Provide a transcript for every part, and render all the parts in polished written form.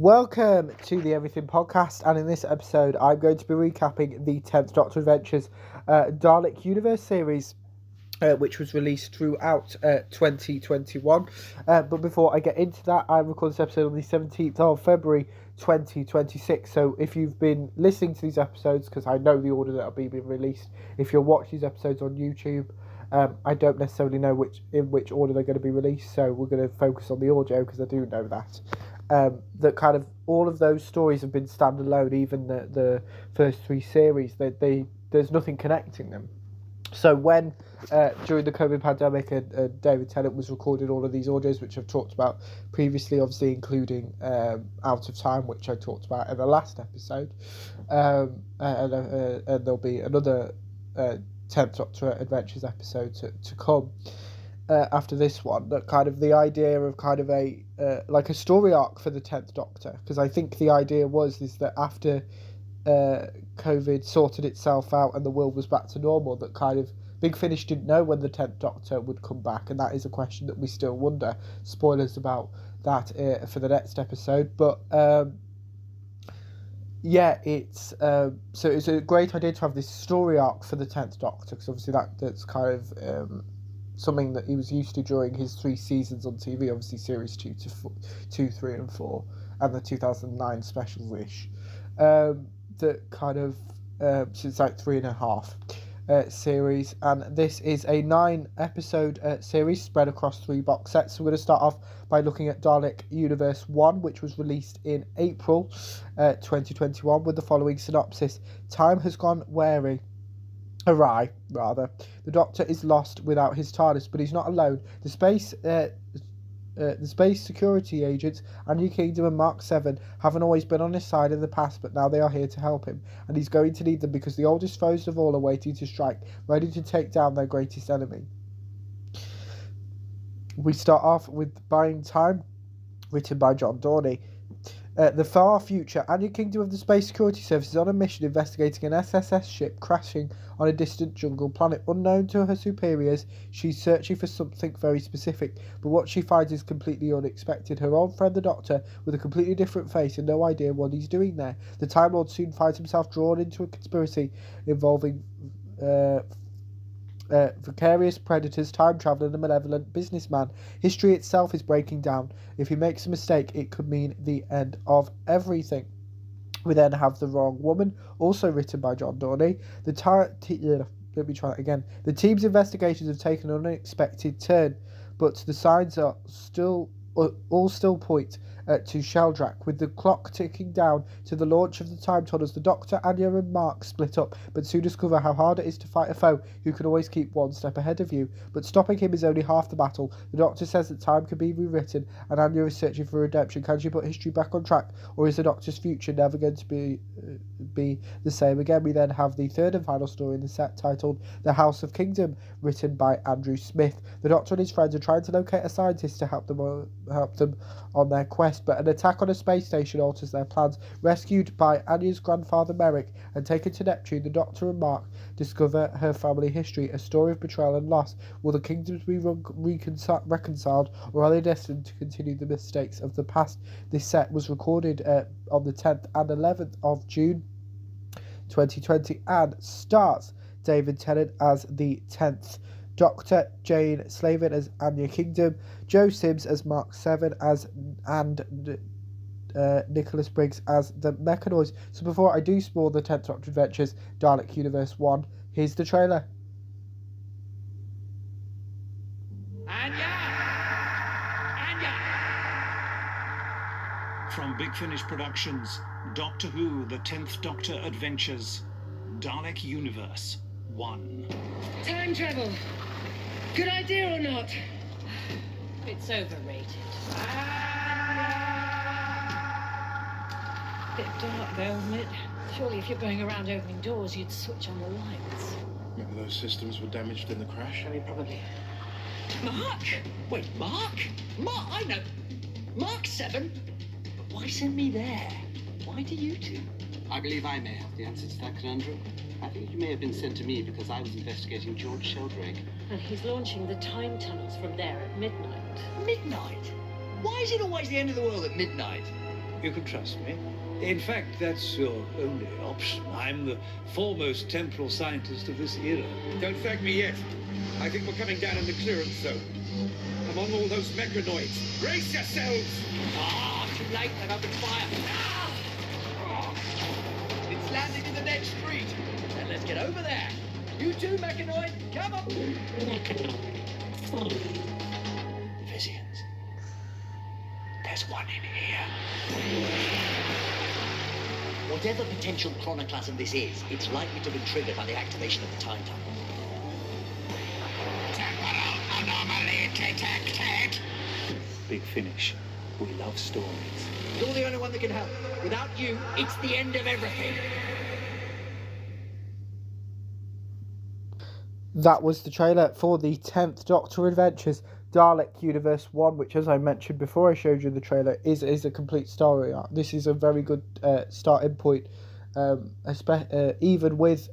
Welcome to the Everything Podcast, and in this episode I'm going to be recapping the 10th Doctor Adventures Dalek Universe series, which was released throughout 2021. But before I get into that, I record this episode on the 17th of February 2026, so if you've been listening to these episodes, because I know the order that will be being released, if you'll watch these episodes on YouTube, I don't necessarily know in which order they're going to be released, so we're going to focus on the audio because I do know that. That kind of all of those stories have been standalone, even the first three series. There's nothing connecting them. So when during the COVID pandemic and David Tennant was recording all of these audios, which I've talked about previously, obviously including Out of Time, which I talked about in the last episode, and there'll be another 10th Doctor Adventures episode to come. After this one, that kind of the idea of kind of a like a story arc for the 10th Doctor, because I think the idea is that after COVID sorted itself out and the world was back to normal, that kind of Big Finish didn't know when the 10th Doctor would come back, and that is a question that we still wonder. Spoilers about that for the next episode, but yeah, it's so it's a great idea to have this story arc for the 10th Doctor, because obviously that's kind of something that he was used to during his 3 seasons on TV, obviously series 2, 3 and 4, and the 2009 specials-ish. That kind of, since like 3.5 series, and this is a 9-episode series spread across 3 box sets. So we're going to start off by looking at Dalek Universe 1, which was released in April 2021, with the following synopsis. Time has gone awry. The Doctor is lost without his TARDIS, but he's not alone. The space security agents, New Kingdom and Mark 7, haven't always been on his side in the past, but now they are here to help him, and he's going to need them because the oldest foes of all are waiting to strike, ready to take down their greatest enemy. We start off with Buying Time, written by John Dorney. The far future, New Kingdom of the Space Security Service is on a mission investigating an SSS ship crashing on a distant jungle planet. Unknown to her superiors, she's searching for something very specific, but what she finds is completely unexpected. Her old friend the Doctor, with a completely different face and no idea what he's doing there. The Time Lord soon finds himself drawn into a conspiracy involving vicarious predators, time traveller and a malevolent businessman. History itself is breaking down. If he makes a mistake, it could mean the end of everything. We then have The Wrong Woman, also written by John Dorney. Let me try that again. The team's investigations have taken an unexpected turn, but the signs are all still point to Sheldrak, with the clock ticking down to the launch of the time tunnels. The Doctor, Anya and Mark split up, but soon discover how hard it is to fight a foe who can always keep one step ahead of you. But stopping him is only half the battle. The Doctor says that time can be rewritten, and Anya is searching for redemption. Can she put history back on track, or is the Doctor's future never going to be the same again? We then have the third and final story in the set, titled The House of Kingdom, written by Andrew Smith. The Doctor and his friends are trying to locate a scientist to help them on their quest, but an attack on a space station alters their plans. Rescued by Anya's grandfather Merrick and taken to Neptune, the Doctor and Mark discover her family history, a story of betrayal and loss. Will the kingdoms be reconciled, or are they destined to continue the mistakes of the past? This set was recorded on the 10th and 11th of June 2020 and stars David Tennant as the 10th Doctor, Jane Slavin as Anya Kingdom, Joe Sims as Mark 7 and Nicholas Briggs as the Mechanoids. So before I do spoil the 10th Doctor Adventures Dalek Universe 1, here's the trailer. Anya! From Big Finish Productions, Doctor Who, the 10th Doctor Adventures, Dalek Universe 1. Time travel. Good idea or not? It's overrated. Bit dark though, isn't it? Surely if you're going around opening doors, you'd switch on the lights. Maybe those systems were damaged in the crash. I mean, probably. Mark? Wait, Mark? Mark, I know. Mark 7? But why send me there? Why do you two? I believe I may have the answer to that conundrum. I think you may have been sent to me because I was investigating George Sheldrake. And he's launching the time tunnels from there at midnight. Midnight? Why is it always the end of the world at midnight? You can trust me. In fact, that's your only option. I'm the foremost temporal scientist of this era. Don't thank me yet. I think we're coming down in the clearance zone. Among all those mechanoids. Brace yourselves! Ah, too late. They've opened fire. Ah! It's landing in the next street. Then let's get over there. You too, mechanoid. Come on. Visions. There's one in here. Whatever potential chronoclasm this is, it's likely to be triggered by the activation of the time tunnel. Temporal anomaly detected. Big Finish. We love stories. You're the only one that can help. Without you, it's the end of everything. That was the trailer for the 10th Doctor Adventures Dalek Universe 1, which, as I mentioned before I showed you the trailer, is a complete story arc. This is a very good starting point, even with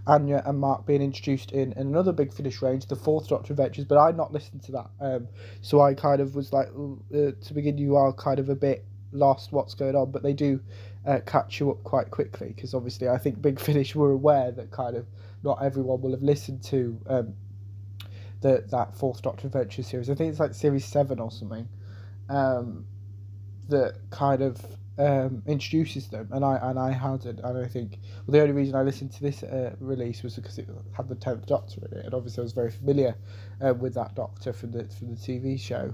Anya and Mark being introduced in another Big Finish range, the 4th Doctor Adventures, but I'd not listened to that. So I kind of was like, to begin, you are kind of a bit lost what's going on, but they do catch you up quite quickly, because obviously I think Big Finish were aware that kind of not everyone will have listened to that 4th Doctor Adventure series. I think it's like series 7 or something, that kind of introduces them, and I hadn't, and I think the only reason I listened to this release was because it had the 10th Doctor in it, and obviously I was very familiar with that Doctor from the TV show,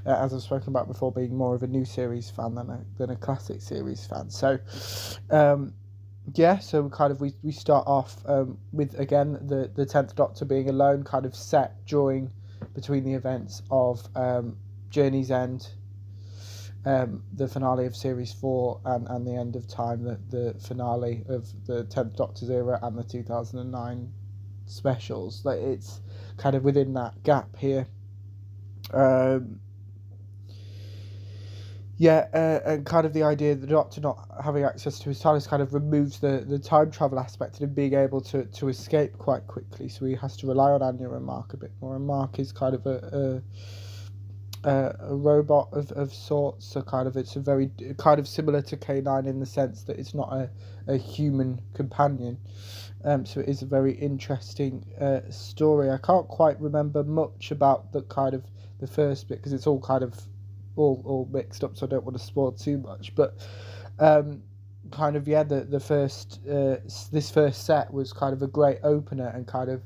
as I've spoken about before, being more of a new series fan than a classic series fan. So so kind of we start off with, again, the 10th Doctor being alone, kind of set between the events of Journey's End, the finale of Series 4, and the End of Time, the finale of the 10th Doctor's era, and the 2009 specials. Like, it's kind of within that gap here. And kind of the idea that the Doctor not having access to his TARDIS kind of removes the time travel aspect of him being able to escape quite quickly. So he has to rely on Anya and Mark a bit more. And Mark is kind of a robot of sorts. So kind of it's a very kind of similar to K9 in the sense that it's not a human companion. So it is a very interesting story. I can't quite remember much about the kind of the first bit because it's all kind of all mixed up, so I don't want to spoil too much, but the first this first set was kind of a great opener, and kind of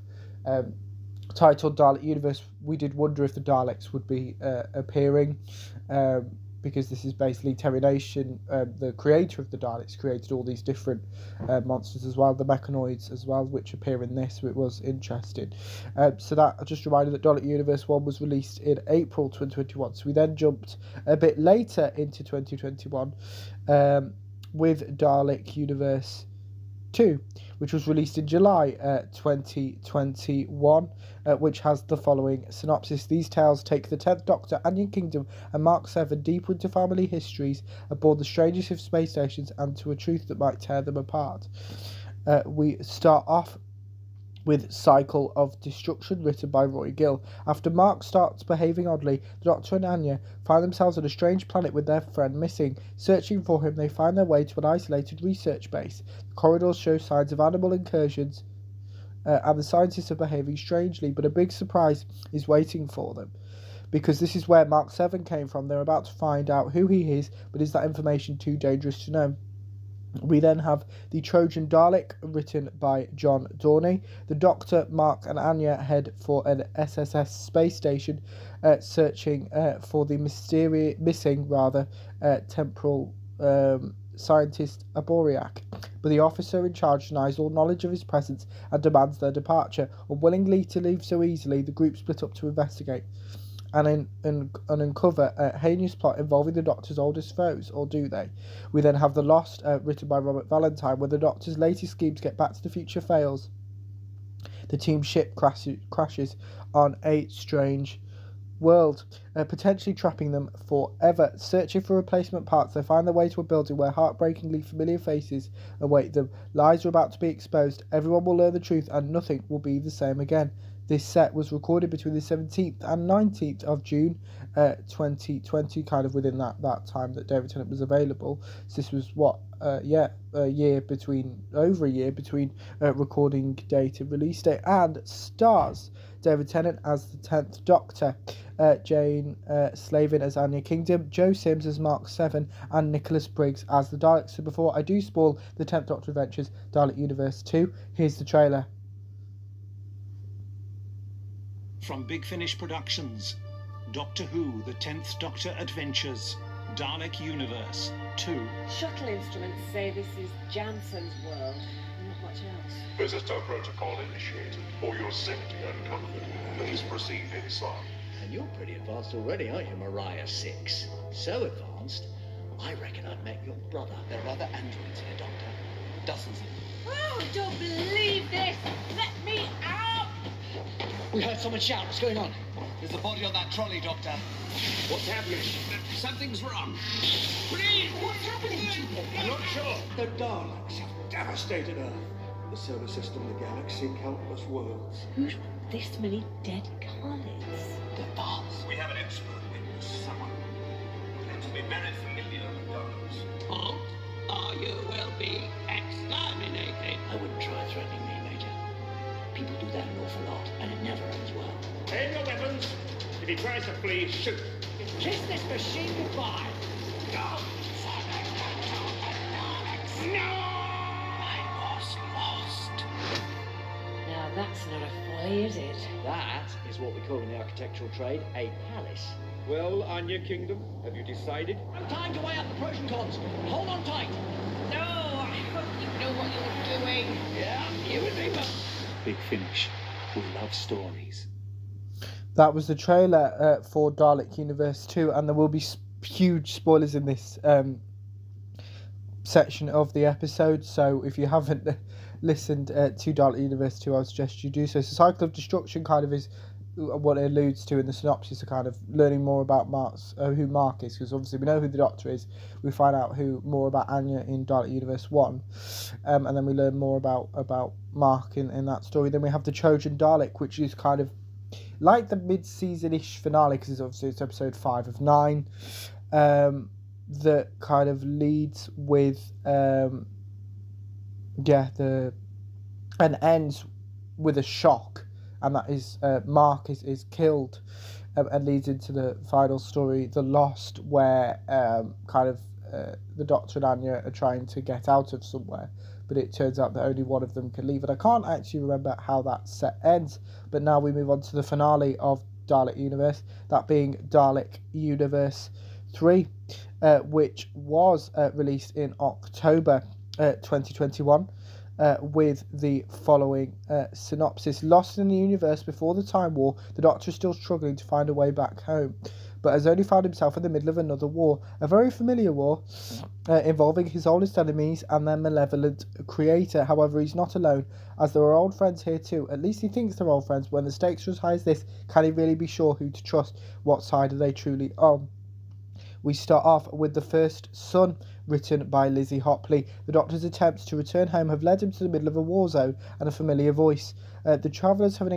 titled Dalek Universe. We did wonder if the Daleks would be appearing, because this is basically Terry Nation, the creator of the Daleks, created all these different monsters as well, the mechanoids as well, which appear in this. It was interesting. So that just reminded that Dalek Universe 1 was released in April 2021. So we then jumped a bit later into 2021 with Dalek Universe 2, which was released in July 2021, which has the following synopsis. These tales take the 10th Doctor, Anya Kingdom and Mark 7 deeper into family histories aboard the strangest of space stations and to a truth that might tear them apart. We start off with Cycle of Destruction, written by Roy Gill. After Mark starts behaving oddly, the Doctor and Anya find themselves on a strange planet with their friend missing. Searching for him, they find their way to an isolated research base. The corridors show signs of animal incursions, and the scientists are behaving strangely, but a big surprise is waiting for them. Because this is where Mark 7 came from. They're about to find out who he is, but is that information too dangerous to know? We then have The Trojan Dalek, written by John Dorney. The Doctor, Mark and Anya head for an SSS space station, searching for the missing temporal scientist Aboriak. But the officer in charge denies all knowledge of his presence and demands their departure. Unwillingly to leave so easily, the group split up to investigate and uncover a heinous plot involving the Doctor's oldest foes, or do they? We then have The Lost, written by Robert Valentine. When the Doctor's latest schemes get Back to the Future fails, the team's ship crashes on a strange world, potentially trapping them forever. Searching for replacement parts, they find their way to a building where heartbreakingly familiar faces await them. Lies are about to be exposed, everyone will learn the truth, and nothing will be the same again. This set was recorded between the 17th and 19th of June 2020, kind of within that time that David Tennant was available. So this was over a year between recording date and release date, and stars David Tennant as the 10th Doctor, Jane Slavin as Anya Kingdom, Joe Sims as Mark 7, and Nicholas Briggs as the Dalek. So before I do spoil the 10th Doctor Adventures Dalek Universe 2, here's the trailer. From Big Finish Productions, Doctor Who, the 10th Doctor Adventures, Dalek Universe 2. Shuttle instruments say this is Jansen's world, not much else. Visitor protocol initiated. For your safety and comfort, please proceed inside. And you're pretty advanced already, aren't you, Mariah 6? So advanced, I reckon I've met your brother. There are other androids here, Doctor. Dozens of them. Oh, I don't believe this! Let me out! We heard someone shout. What's going on? There's a body on that trolley, Doctor. What's happening? Something's wrong. Please! What's happening to them? I'm not sure. The Daleks have devastated Earth, the solar system, the galaxy, countless worlds. Who's this many dead Carlits? The Daleks. We have an expert witness, someone who claims to be very familiar with Daleks. Oh, or you will be exterminated. I wouldn't try threatening me, Major. People do that an awful lot, and it never ends well. Aim your weapons. If he tries to flee, shoot. Kiss this machine goodbye. No! I was lost. Now that's not a folly, is it? That is what we call in the architectural trade a palace. Well, Anya Kingdom, have you decided? No time to weigh up the pros and cons. Hold on tight. No, I hope you know what you're doing. Yeah, you and me, but... Big Finish. We love stories. That was the trailer for Dalek Universe 2, and there will be huge spoilers in this section of the episode, so if you haven't listened to Dalek Universe 2, I would suggest you do so. So Cycle of Destruction kind of is what it alludes to in the synopsis, of kind of learning more about who Mark is, because obviously we know who the Doctor is. We find out more about Anya in Dalek Universe 1, and then we learn more about Mark in that story. Then we have the Trojan Dalek, which is kind of like the mid-season-ish finale, because obviously it's episode 5 of 9, that kind of leads with and ends with a shock, and that is Mark is killed, and leads into the final story, The Lost, where the Doctor and Anya are trying to get out of somewhere, but it turns out that only one of them can leave. And I can't actually remember how that set ends, but now we move on to the finale of Dalek Universe, that being Dalek Universe 3, which was released in October 2021, with the following synopsis. Lost in the universe before the Time War, the Doctor is still struggling to find a way back home, but has only found himself in the middle of another war, a very familiar war involving his oldest enemies and their malevolent creator. However, he's not alone, as there are old friends here too. At least he thinks they're old friends. When the stakes are as high as this, can he really be sure who to trust? What side are they truly on? We start off with The First Son, written by Lizzie Hopley. The Doctor's attempts to return home have led him to the middle of a war zone and a familiar voice. The travellers have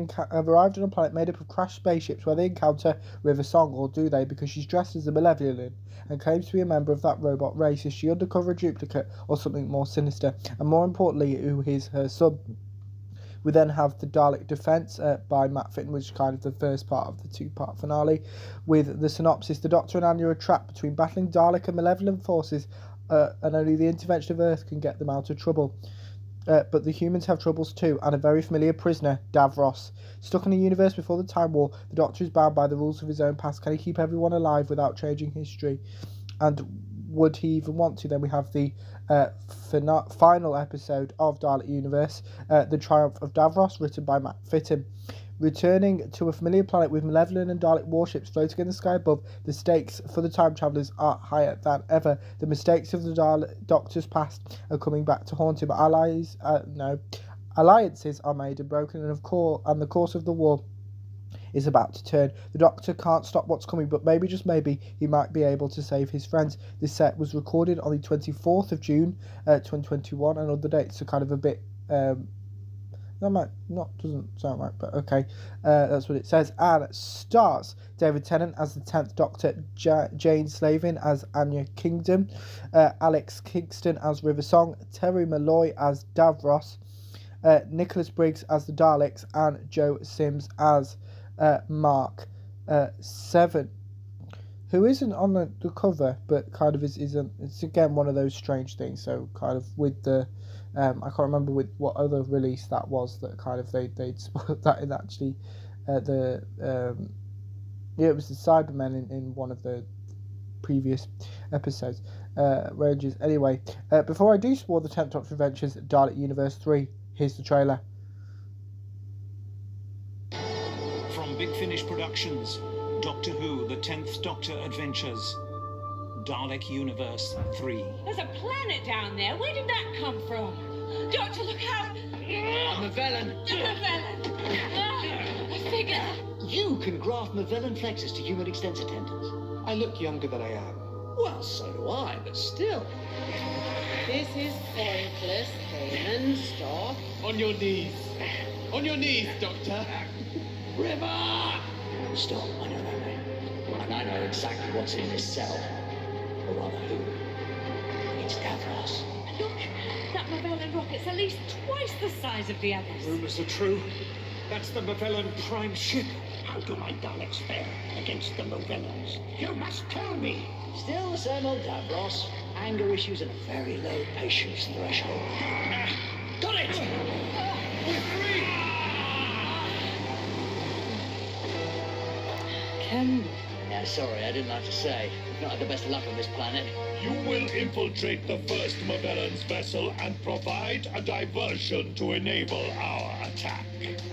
arrived on a planet made up of crashed spaceships where they encounter River Song, or do they, because she's dressed as a Malevolent and claims to be a member of that robot race. Is she undercover a duplicate or something more sinister? And more importantly, who is her son? We then have the Dalek Defence by Matt Fitton, which is kind of the first part of the two-part finale, with the synopsis. The Doctor and Anya are trapped between battling Dalek and malevolent forces, and only the intervention of Earth can get them out of trouble. But the humans have troubles too, and a very familiar prisoner, Davros. Stuck in a universe before the Time War, the Doctor is bound by the rules of his own past. Can he keep everyone alive without changing history? And would he even want to? Then we have the final episode of Dalek Universe, The Triumph of Davros, written by Matt Fitton. Returning to a familiar planet with Malevolent and Dalek warships floating in the sky above, the stakes for the time travellers are higher than ever. The mistakes of the Doctor's past are coming back to haunt him. Alliances are made and broken, and the course of the war is about to turn. The Doctor can't stop what's coming, but maybe, just maybe, he might be able to save his friends. This set was recorded on the 24th of June 2021, and other dates are kind of a bit That might not, doesn't sound right, but okay. That's what it says. And it stars David Tennant as the 10th Doctor, Jane Slavin as Anya Kingdom, Alex Kingston as River Song, Terry Malloy as Davros, Nicholas Briggs as the Daleks, and Joe Sims as Mark 7, who isn't on the cover, but kind of is it's again one of those strange things. So kind of with the I can't remember with what other release that was that kind of they'd spoiled that in actually it was the Cybermen in one of the previous episodes. Rangers. Anyway, before I do spoil the 10th Doctor Adventures Dalek Universe 3, here's the trailer. From Big Finish Productions, Doctor Who, the 10th Doctor Adventures, Dalek Universe 3. There's a planet down there. Where did that come from? Doctor, look out! Mavellan! A figure! You can graft Mavellan flexes to human extensor tendons. I look younger than I am. Well, so do I, but still. This is pointless. Heyman, stop. On your knees. On your knees, Doctor. River! Stop, I know that name. And I know exactly what's in this cell. Or rather, who. It's Davros. Look, that Mavellan rocket's at least twice the size of the others. Rumors are true. That's the Mavellan prime ship. How do my Daleks fare against the Movellans? You must tell me! Still the same old Davros. Anger issues and a very low patience threshold. Got it! Ken. Yeah, sorry, I didn't have to say. We've not had the best luck on this planet. You will infiltrate the first Mavellan's vessel and provide a diversion to enable our attack.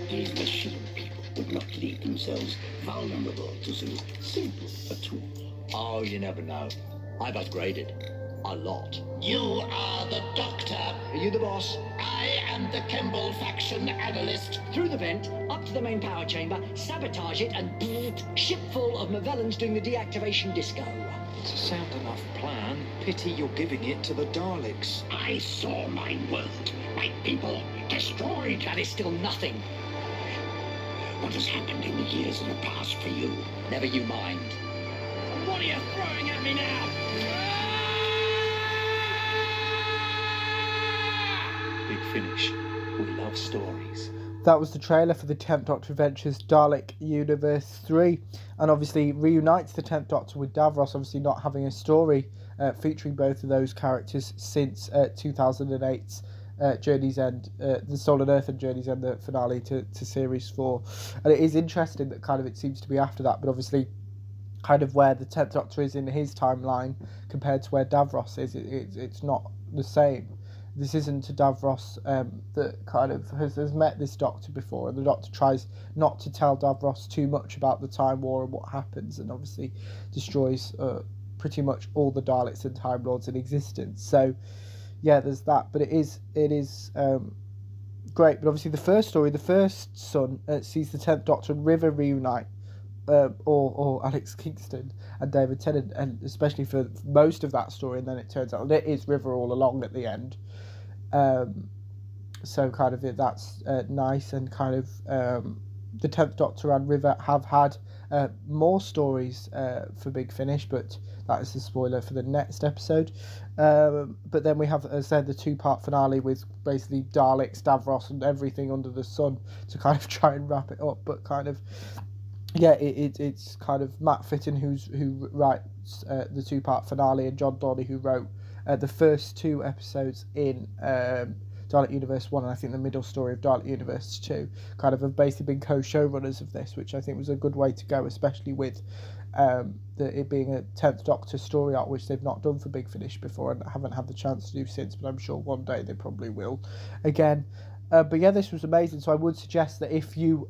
These machine people would not leave themselves vulnerable to so simple a tool. Oh, you never know. I've upgraded. A lot. You are the Doctor. Are you the boss? I am the Kemble faction analyst. Through the vent, up to the main power chamber, sabotage it, and ship full of Mavellans doing the deactivation disco. It's a sound enough plan. Pity you're giving it to the Daleks. I saw my world, my people, destroyed. That is still nothing. What has happened in the years that have passed for you? Never you mind. What are you throwing at me now? Big Finish. We love stories. That was the trailer for the 10th Doctor Adventures Dalek Universe 3, and obviously reunites the 10th Doctor with Davros, obviously not having a story featuring both of those characters since 2008's Journey's End, The Stolen Earth and Journey's End, the finale to Series 4. And it is interesting that kind of it seems to be after that, but obviously kind of where the 10th Doctor is in his timeline compared to where Davros is, it's not the same. This isn't a Davros that kind of has met this Doctor before, and the Doctor tries not to tell Davros too much about the Time War and what happens, and obviously destroys pretty much all the Daleks and Time Lords in existence. So, yeah, there's that. But it is great. But obviously the first story, the first son, sees the 10th Doctor and River reunite, or Alex Kingston and David Tennant, and especially for most of that story, and then it turns out it is River all along at the end. So kind of that's nice, and kind of the 10th Doctor and River have had more stories for Big Finish, but that is a spoiler for the next episode. But then we have, as I said, the two-part finale with basically Daleks, Davros, and everything under the sun to kind of try and wrap it up. But kind of, yeah, it's kind of Matt Fitton who writes the two-part finale, and John Donnelly who wrote the first two episodes in Dalek Universe 1, and I think the middle story of Dalek Universe 2 kind of have basically been co-showrunners of this, which I think was a good way to go, especially with it being a 10th Doctor story arc, which they've not done for Big Finish before and haven't had the chance to do since, but I'm sure one day they probably will again. But yeah, this was amazing, so I would suggest that if you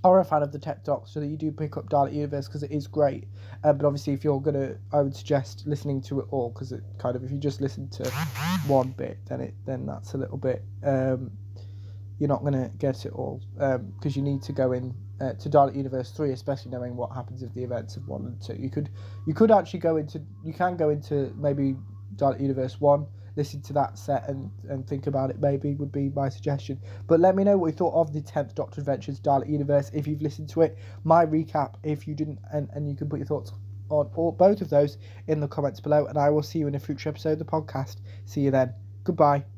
are a fan of the 10th Doctor, that you do pick up Dalek Universe, because it is great. But obviously, if you're gonna, I would suggest listening to it all, because it kind of, if you just listen to one bit, then that's a little bit, you're not gonna get it all, because you need to go in to Dalek Universe 3, especially knowing what happens with the events of 1 and 2. You could actually go into maybe Dalek Universe 1, listen to that set and think about it, maybe, would be my suggestion. But let me know what you thought of the 10th Doctor Adventures Dalek Universe if you've listened to it, my recap if you didn't, and you can put your thoughts on both of those in the comments below, and I will see you in a future episode of the podcast. See you then. Goodbye.